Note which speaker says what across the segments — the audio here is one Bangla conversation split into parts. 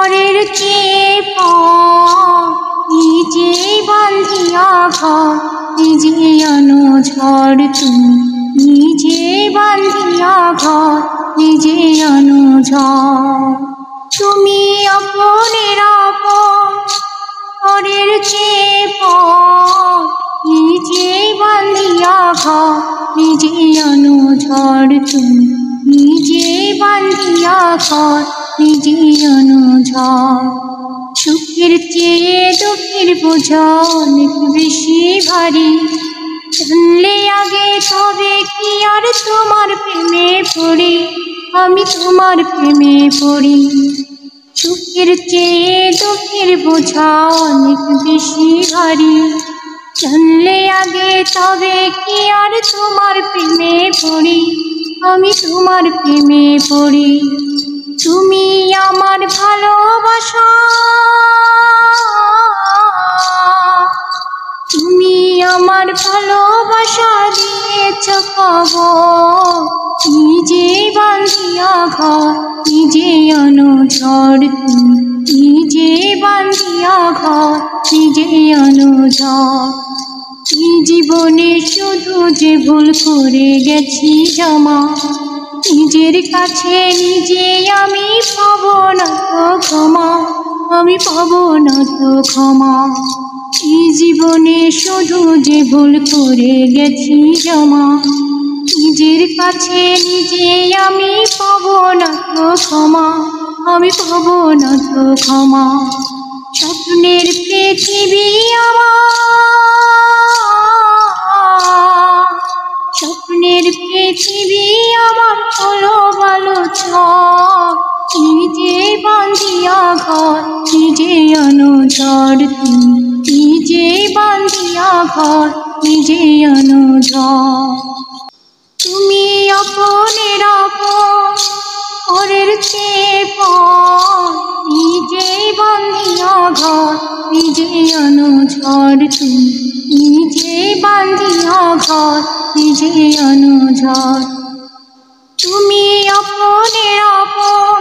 Speaker 1: পরের চেয়ে নিজে বাঁধিয়া ঘর, নিজে আনো ঝড় তুমি, নিজে বাঁধিয়া ঘর, নিজে আনো ঝড়। তুমি আপনের আপন, পরের চেয়ে নিজে বাঁধিয়া ঘর, নিজে আনো ঝড় তুমি, নিজে বাঁধিয়া ঘর, নিজে আনো ঝড়। সুখের চেয়ে দুঃখের বোঝা অনেক বেশি ভারী, জানলে আগে তবে কি আর তোমার প্রেমে পড়ি, আমি তোমার প্রেমে পড়ি। সুখের চেয়ে দুঃখের বোঝা অনেক বেশি ভারী, জানলে আগে তবে কি আর তোমার প্রেমে পড়ি, আমি তোমার প্রেমে পড়ি। তুমি আমার ভালোবাসা, তুমি আমার ভালোবাসা দিয়েছ কবর, নিজে বাঁধিয়া ঘর, নিজে আনো ঝড় তুমি, নিজে বাঁধিয়া ঘর, নিজে আনো ঝড়। এই জীবনে শুধু যে ভুল করে গেছি জমা, নিজের কাছে নিজে আমি পাবো না তো ক্ষমা, আমি পাবো না তো ক্ষমা। এই জীবনে শুধু যে ভুল করে গেছি জমা, নিজের কাছে নিজে আমি পাবো না তো ক্ষমা, আমি পাবো না তো ক্ষমা। স্বপ্নের পৃথিবী আমার, স্বপ্নের পৃথিবী আমার হলো ভালো ঝড়, নিজে বাঁধিয়া ঘর, নিজে আনো ঝড় তুমি, নিজে বাঁধিয়া ঘর, নিজে আনো ঝড়। তুমি আপনের আপন, পরের চেয়ে নিজে বাঁধিয়া ঘর, নিজে আনো ঝড় তুমি, নিজে বাঁধিয়া ঘর, নিজে আনো ঝড়। তুমি আপনের আপন,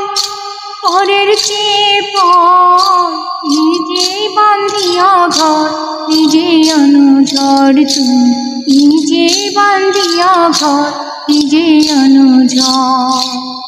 Speaker 1: পরের চেয়ে নিজে বাঁধিয়া ঘর, নিজে আনো ঝড় তুমি, নিজে বাঁধিয়া ঘর, নিজে আনো ঝড়।